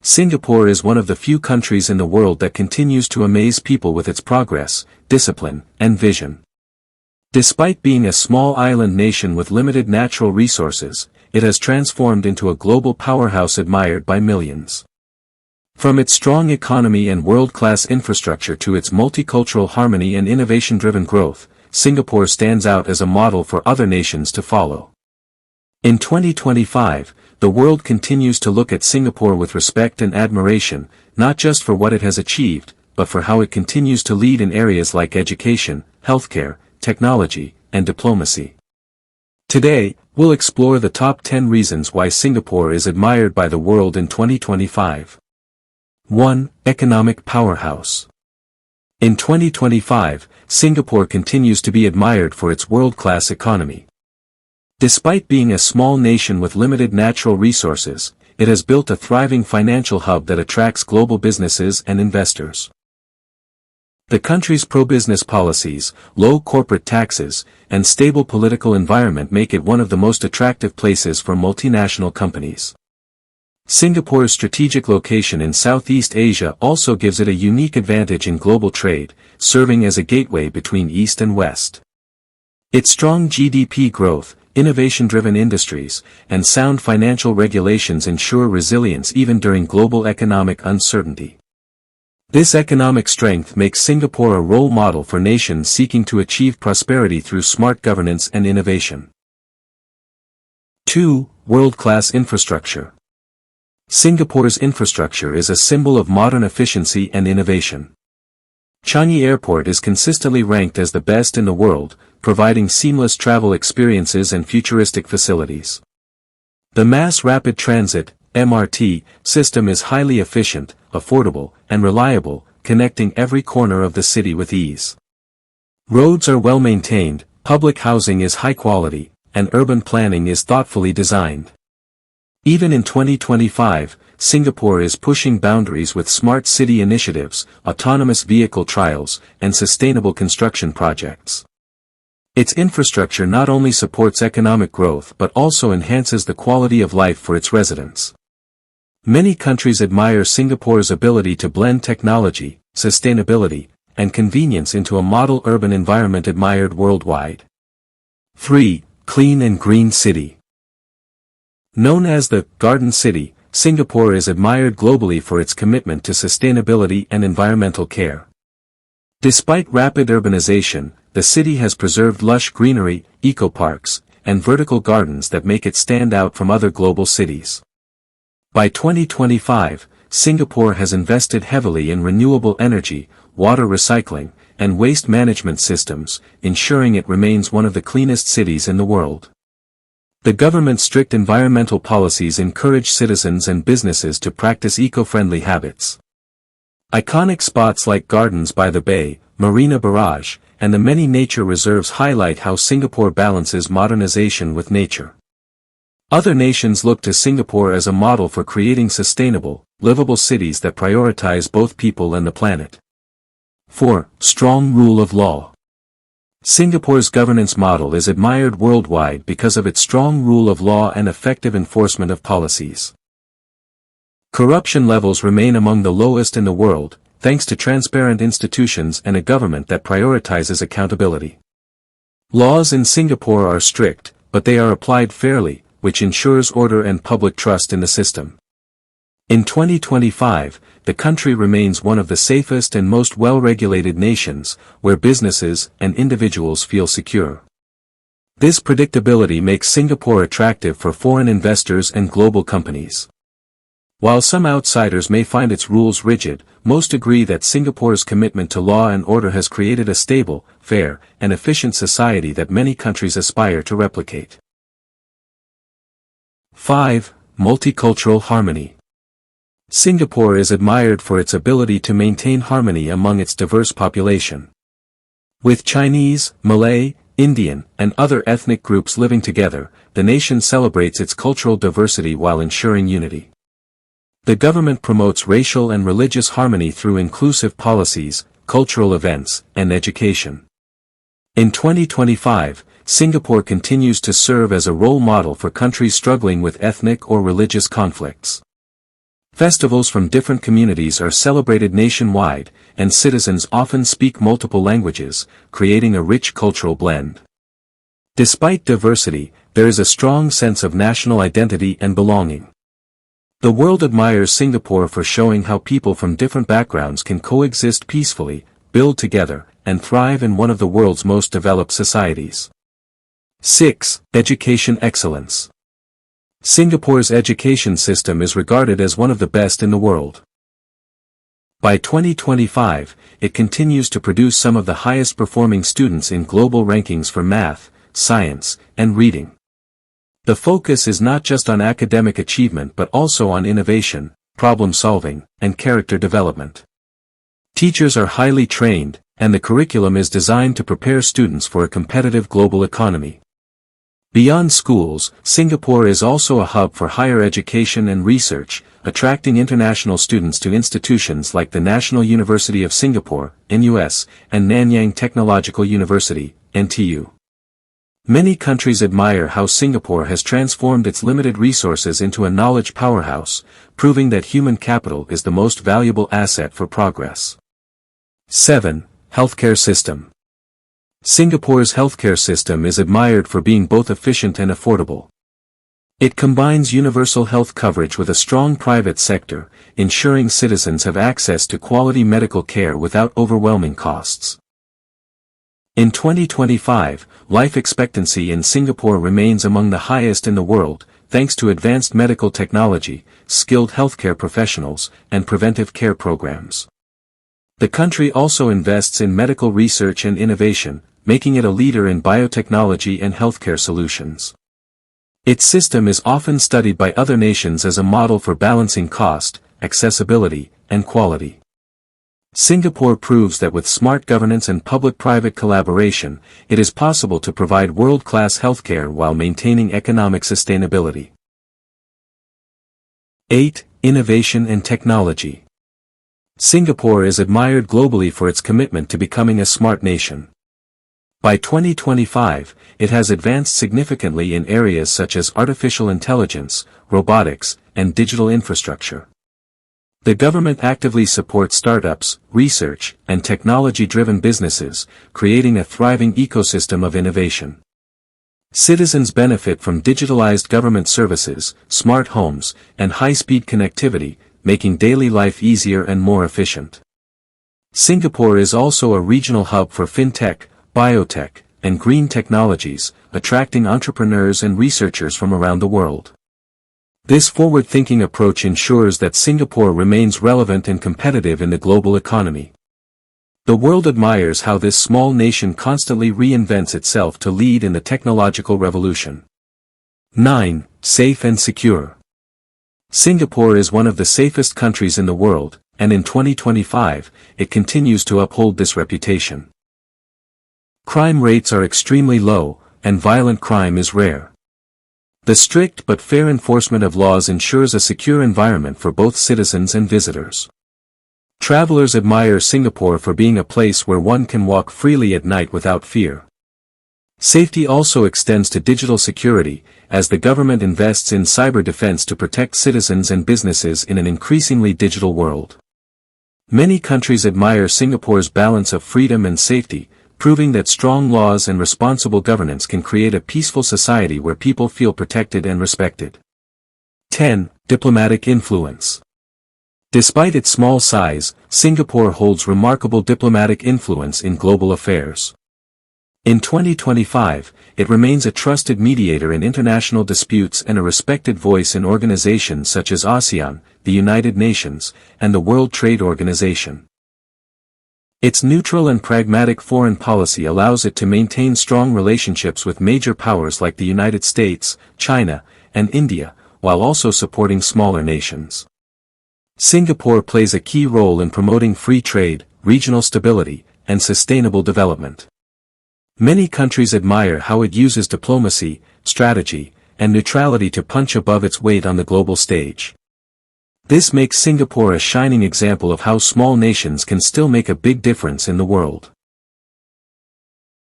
Singapore is one of the few countries in the world that continues to amaze people with its progress, discipline, and vision. Despite being a small island nation with limited natural resources, it has transformed into a global powerhouse admired by millions. From its strong economy and world-class infrastructure to its multicultural harmony and innovation-driven growth, Singapore stands out as a model for other nations to follow. In 2025, the world continues to look at Singapore with respect and admiration, not just for what it has achieved, but for how it continues to lead in areas like education, healthcare, technology, and diplomacy. Today, we'll explore the top 10 reasons why Singapore is admired by the world in 2025. 1. Economic powerhouse. In 2025, Singapore continues to be admired for its world-class economy. Despite being a small nation with limited natural resources, it has built a thriving financial hub that attracts global businesses and investors. The country's pro-business policies, low corporate taxes, and stable political environment make it one of the most attractive places for multinational companies. Singapore's strategic location in Southeast Asia also gives it a unique advantage in global trade, serving as a gateway between East and West. Its strong GDP growth, innovation-driven industries, and sound financial regulations ensure resilience even during global economic uncertainty. This economic strength makes Singapore a role model for nations seeking to achieve prosperity through smart governance and innovation. 2. World-class infrastructure. Singapore's infrastructure is a symbol of modern efficiency and innovation. Changi Airport is consistently ranked as the best in the world, providing seamless travel experiences and futuristic facilities. The Mass Rapid Transit (MRT) system is highly efficient, affordable, and reliable, connecting every corner of the city with ease. Roads are well maintained, public housing is high quality, and urban planning is thoughtfully designed. Even in 2025, Singapore is pushing boundaries with smart city initiatives, autonomous vehicle trials, and sustainable construction projects. Its infrastructure not only supports economic growth but also enhances the quality of life for its residents. Many countries admire Singapore's ability to blend technology, sustainability, and convenience into a model urban environment admired worldwide. 3. Clean and green city. Known as the Garden City, Singapore is admired globally for its commitment to sustainability and environmental care. Despite rapid urbanization, the city has preserved lush greenery, eco-parks, and vertical gardens that make it stand out from other global cities. By 2025, Singapore has invested heavily in renewable energy, water recycling, and waste management systems, ensuring it remains one of the cleanest cities in the world. The government's strict environmental policies encourage citizens and businesses to practice eco-friendly habits. Iconic spots like Gardens by the Bay, Marina Barrage, and the many nature reserves highlight how Singapore balances modernization with nature. Other nations look to Singapore as a model for creating sustainable, livable cities that prioritize both people and the planet. 4. Strong rule of law. Singapore's governance model is admired worldwide because of its strong rule of law and effective enforcement of policies. Corruption levels remain among the lowest in the world, thanks to transparent institutions and a government that prioritizes accountability. Laws in Singapore are strict, but they are applied fairly, which ensures order and public trust in the system. In 2025, the country remains one of the safest and most well-regulated nations, where businesses and individuals feel secure. This predictability makes Singapore attractive for foreign investors and global companies. While some outsiders may find its rules rigid, most agree that Singapore's commitment to law and order has created a stable, fair, and efficient society that many countries aspire to replicate. 5. Multicultural harmony. Singapore is admired for its ability to maintain harmony among its diverse population. With Chinese, Malay, Indian, and other ethnic groups living together, the nation celebrates its cultural diversity while ensuring unity. The government promotes racial and religious harmony through inclusive policies, cultural events, and education. In 2025, Singapore continues to serve as a role model for countries struggling with ethnic or religious conflicts. Festivals from different communities are celebrated nationwide, and citizens often speak multiple languages, creating a rich cultural blend. Despite diversity, there is a strong sense of national identity and belonging. The world admires Singapore for showing how people from different backgrounds can coexist peacefully, build together, and thrive in one of the world's most developed societies. 6. Education excellence. Singapore's education system is regarded as one of the best in the world. By 2025, it continues to produce some of the highest performing students in global rankings for math, science, and reading. The focus is not just on academic achievement but also on innovation, problem solving, and character development. Teachers are highly trained, and the curriculum is designed to prepare students for a competitive global economy. Beyond schools, Singapore is also a hub for higher education and research, attracting international students to institutions like the National University of Singapore, NUS, and Nanyang Technological University, NTU. Many countries admire how Singapore has transformed its limited resources into a knowledge powerhouse, proving that human capital is the most valuable asset for progress. 7. Healthcare system. Singapore's healthcare system is admired for being both efficient and affordable. It combines universal health coverage with a strong private sector, ensuring citizens have access to quality medical care without overwhelming costs. In 2025, life expectancy in Singapore remains among the highest in the world, thanks to advanced medical technology, skilled healthcare professionals, and preventive care programs. The country also invests in medical research and innovation, making it a leader in biotechnology and healthcare solutions. Its system is often studied by other nations as a model for balancing cost, accessibility, and quality. Singapore proves that with smart governance and public-private collaboration, it is possible to provide world-class healthcare while maintaining economic sustainability. 8. Innovation and technology. Singapore is admired globally for its commitment to becoming a smart nation. By 2025, it has advanced significantly in areas such as artificial intelligence, robotics, and digital infrastructure. The government actively supports startups, research, and technology-driven businesses, creating a thriving ecosystem of innovation. Citizens benefit from digitalized government services, smart homes, and high-speed connectivity, making daily life easier and more efficient. Singapore is also a regional hub for fintech, biotech, and green technologies, attracting entrepreneurs and researchers from around the world. This forward-thinking approach ensures that Singapore remains relevant and competitive in the global economy. The world admires how this small nation constantly reinvents itself to lead in the technological revolution. 9. Safe and secure. Singapore is one of the safest countries in the world, and in 2025, it continues to uphold this reputation. Crime rates are extremely low, and violent crime is rare. The strict but fair enforcement of laws ensures a secure environment for both citizens and visitors. Travelers admire Singapore for being a place where one can walk freely at night without fear. Safety also extends to digital security, as the government invests in cyber defense to protect citizens and businesses in an increasingly digital world. Many countries admire Singapore's balance of freedom and safety, proving that strong laws and responsible governance can create a peaceful society where people feel protected and respected. 10. Diplomatic influence. Despite its small size, Singapore holds remarkable diplomatic influence in global affairs. In 2025, it remains a trusted mediator in international disputes and a respected voice in organizations such as ASEAN, the United Nations, and the World Trade Organization. Its neutral and pragmatic foreign policy allows it to maintain strong relationships with major powers like the United States, China, and India, while also supporting smaller nations. Singapore plays a key role in promoting free trade, regional stability, and sustainable development. Many countries admire how it uses diplomacy, strategy, and neutrality to punch above its weight on the global stage. This makes Singapore a shining example of how small nations can still make a big difference in the world.